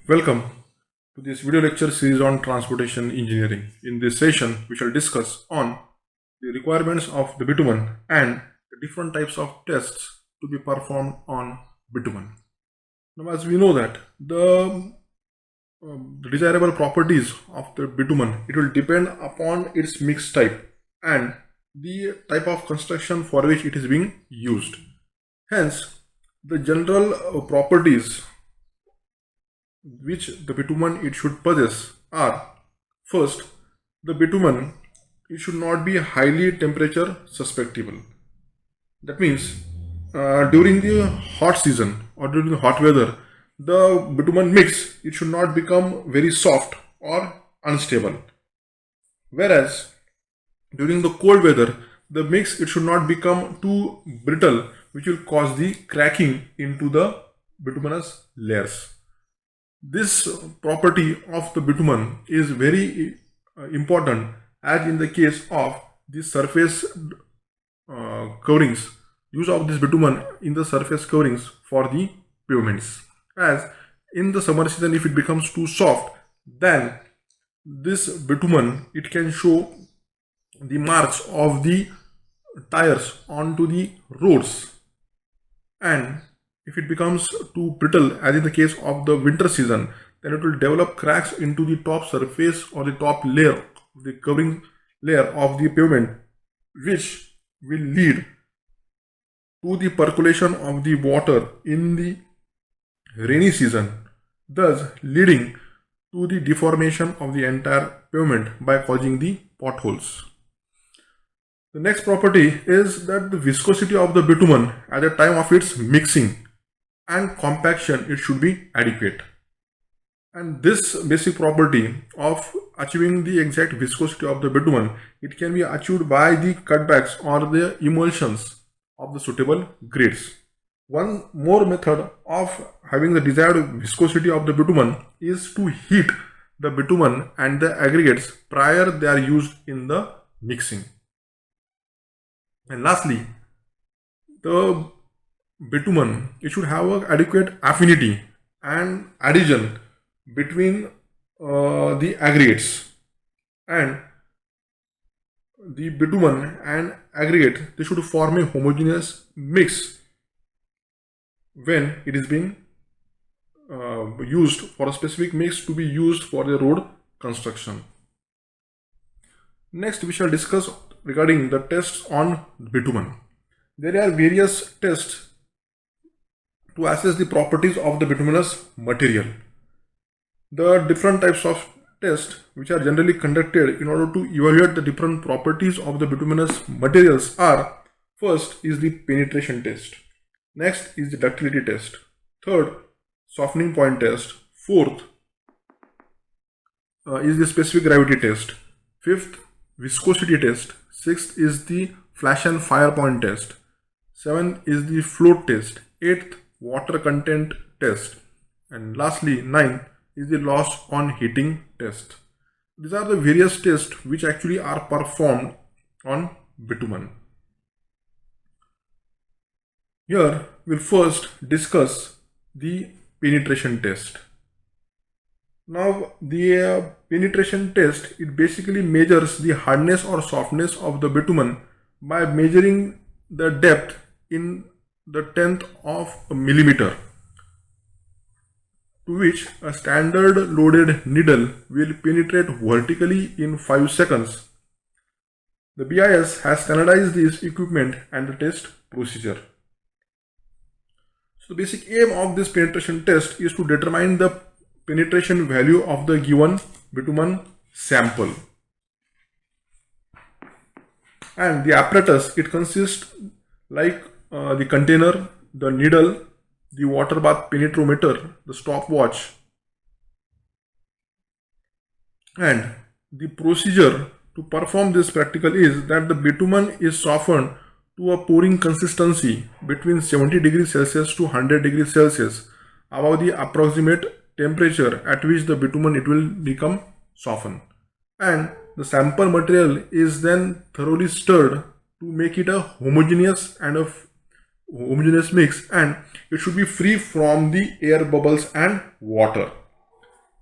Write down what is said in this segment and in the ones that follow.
Welcome to this video lecture series on transportation engineering. In this session, we shall discuss on the requirements of the bitumen and the different types of tests to be performed on bitumen. Now, as we know that the desirable properties of the bitumen, it will depend upon its mix type and the type of construction for which it is being used. Hence, the general properties which the bitumen it should possess are: first, the bitumen it should not be highly temperature susceptible. That means during the hot season or during the hot weather, the bitumen mix it should not become very soft or unstable. Whereas during the cold weather, the mix it should not become too brittle, which will cause the cracking into the bituminous layers. This property of the bitumen is very important, as in the case of the surface coverings, use of this bitumen in the surface coverings for the pavements. As in the summer season, if it becomes too soft, then this bitumen it can show the marks of the tires onto the roads, and if it becomes too brittle, as in the case of the winter season, then it will develop cracks into the top surface or the top layer, the covering layer of the pavement, which will lead to the percolation of the water in the rainy season, thus leading to the deformation of the entire pavement by causing the potholes. The next property is that the viscosity of the bitumen at the time of its mixing and compaction it should be adequate. And this basic property of achieving the exact viscosity of the bitumen, it can be achieved by the cutbacks or the emulsions of the suitable grades. One more method of having the desired viscosity of the bitumen is to heat the bitumen and the aggregates prior they are used in the mixing. And lastly, the bitumen it should have an adequate affinity and adhesion between the aggregates, and the bitumen and aggregate they should form a homogeneous mix when it is being used for a specific mix to be used for the road construction. Next, we shall discuss regarding the tests on bitumen. There are various tests to assess the properties of the bituminous material. The different types of tests which are generally conducted in order to evaluate the different properties of the bituminous materials are: first is the penetration test, next is the ductility test, third softening point test, fourth is the specific gravity test, fifth viscosity test, sixth is the flash and fire point test, seventh is the float test, eighth water content test, and lastly 9 is the loss on heating test. These are the various tests which actually are performed on bitumen. Here we'll first discuss the penetration test. Now the penetration test it basically measures the hardness or softness of the bitumen by measuring the depth in the 10th of a millimeter, to which a standard loaded needle will penetrate vertically in 5 seconds. The BIS has standardized this equipment and the test procedure. So the basic aim of this penetration test is to determine the penetration value of the given bitumen sample. And the apparatus it consists like the container, the needle, the water bath penetrometer, the stopwatch, and the procedure to perform this practical is that the bitumen is softened to a pouring consistency between 70 degrees Celsius to 100 degrees Celsius above the approximate temperature at which the bitumen it will become softened, and the sample material is then thoroughly stirred to make it a homogeneous mix, and it should be free from the air bubbles and water.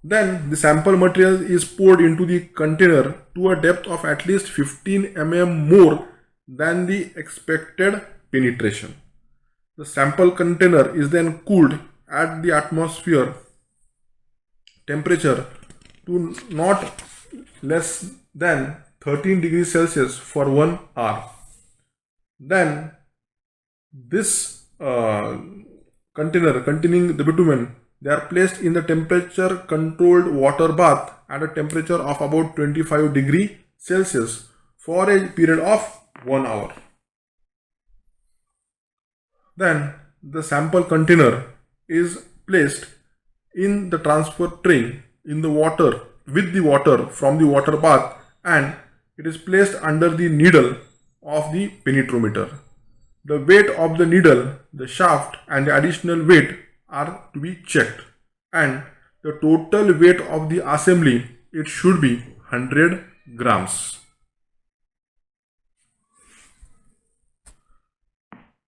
Then the sample material is poured into the container to a depth of at least 15 mm more than the expected penetration. The sample container is then cooled at the atmosphere temperature to not less than 13 degrees Celsius for 1 hour. Then this container containing the bitumen, they are placed in the temperature controlled water bath at a temperature of about 25 degrees Celsius for a period of 1 hour. Then the sample container is placed in the transfer tray in the water with the water from the water bath, and it is placed under the needle of the penetrometer. The weight of the needle, the shaft and the additional weight are to be checked, and the total weight of the assembly, it should be 100 grams.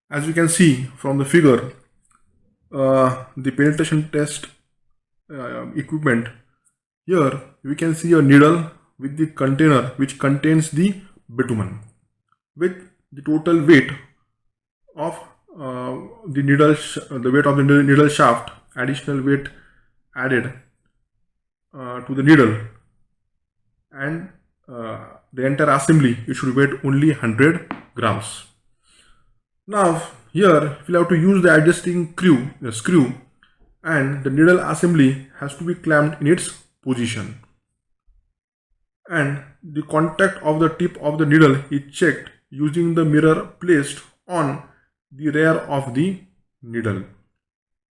As you can see from the figure, the penetration test equipment, here we can see a needle with the container which contains the bitumen with the total weight of the weight of the needle shaft, additional weight added to the needle, and the entire assembly, it should weight only 100 grams. Now here we'll have to use the adjusting screw, and the needle assembly has to be clamped in its position, and the contact of the tip of the needle is checked using the mirror placed on the rear of the needle.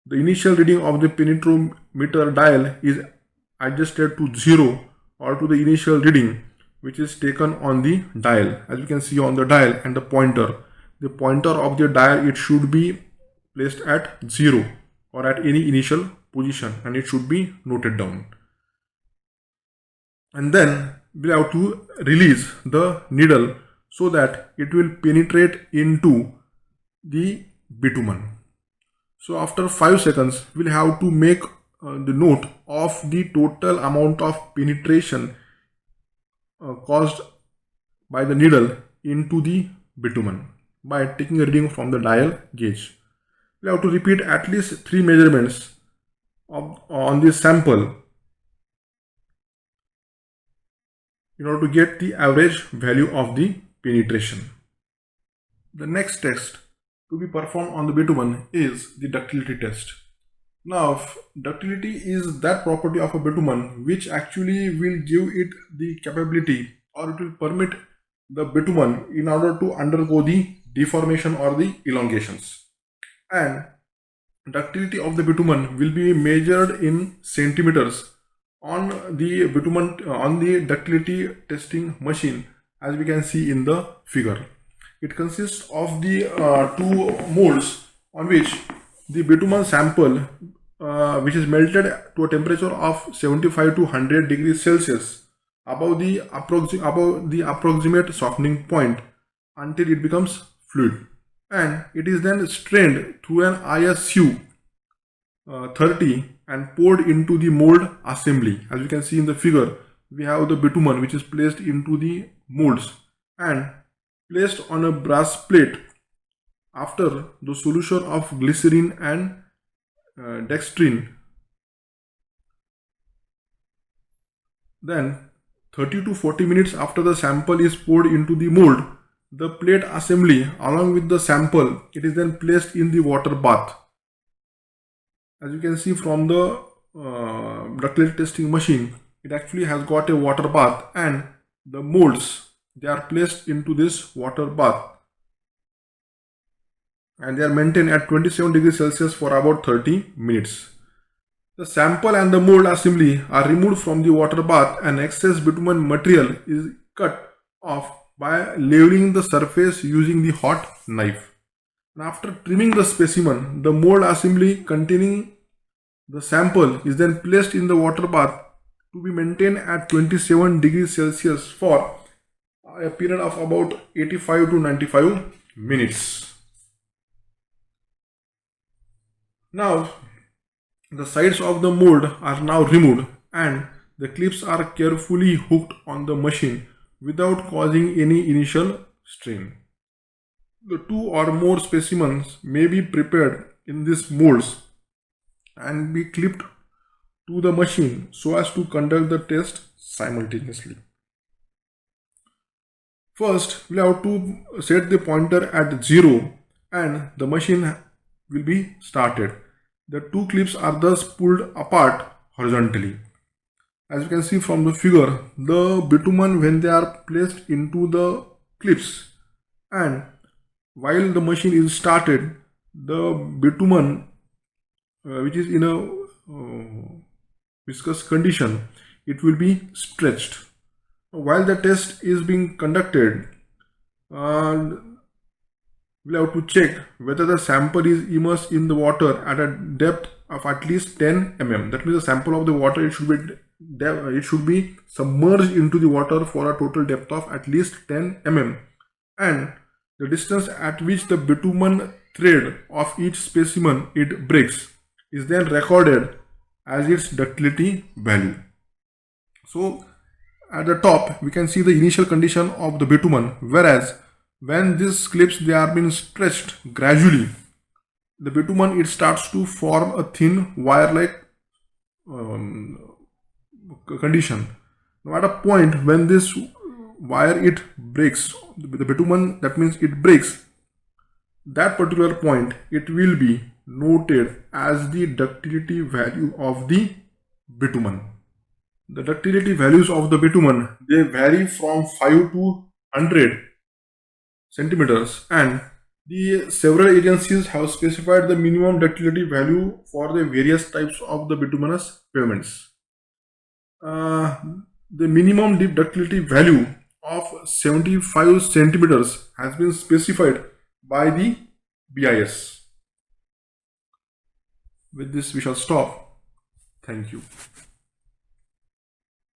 The initial reading of the penetrometer dial is adjusted to 0 or to the initial reading which is taken on the dial. As you can see on the dial and the pointer of the dial, it should be placed at 0 or at any initial position, and it should be noted down. And then we have to release the needle so that it will penetrate into the bitumen. So after 5 seconds, we'll have to make the note of the total amount of penetration caused by the needle into the bitumen by taking a reading from the dial gauge. We have to repeat at least 3 measurements on this sample in order to get the average value of the penetration. The next test to be performed on the bitumen is the ductility test. Now, ductility is that property of a bitumen which actually will give it the capability, or it will permit the bitumen in order to undergo the deformation or the elongations. And ductility of the bitumen will be measured in centimeters on the ductility testing machine, as we can see in the figure. It consists of the 2 molds on which the bitumen sample, which is melted to a temperature of 75 to 100 degrees Celsius above the approximate softening point until it becomes fluid, and it is then strained through an ISU 30 and poured into the mold assembly. As you can see in the figure, we have the bitumen which is placed into the molds and placed on a brass plate after the solution of glycerin and dextrin. Then 30 to 40 minutes after the sample is poured into the mold, the plate assembly along with the sample, it is then placed in the water bath. As you can see from the ductility testing machine, it actually has got a water bath, and the molds, they are placed into this water bath, and they are maintained at 27 degrees Celsius for about 30 minutes. The sample and the mold assembly are removed from the water bath, and excess bitumen material is cut off by leveling the surface using the hot knife. And after trimming the specimen, the mold assembly containing the sample is then placed in the water bath to be maintained at 27 degrees Celsius for a period of about 85 to 95 minutes. Now, the sides of the mold are now removed, and the clips are carefully hooked on the machine without causing any initial strain. The two or more specimens may be prepared in these molds and be clipped to the machine so as to conduct the test simultaneously. First, we have to set the pointer at 0 and the machine will be started. The two clips are thus pulled apart horizontally. As you can see from the figure, the bitumen, when they are placed into the clips and while the machine is started, the bitumen which is in a viscous condition, it will be stretched. While the test is being conducted, we'll have to check whether the sample is immersed in the water at a depth of at least 10 mm. That means the sample of the water, it should be submerged into the water for a total depth of at least 10 mm, and the distance at which the bitumen thread of each specimen it breaks is then recorded as its ductility value. So at the top we can see the initial condition of the bitumen, whereas when these clips they are being stretched gradually, the bitumen it starts to form a thin wire-like condition. Now at a point when this wire it breaks, the bitumen, that means it breaks, that particular point it will be noted as the ductility value of the bitumen. The ductility values of the bitumen, they vary from 5 to 100 centimeters, and the several agencies have specified the minimum ductility value for the various types of the bituminous pavements. The minimum ductility value of 75 centimeters has been specified by the BIS. With this we shall stop. Thank you.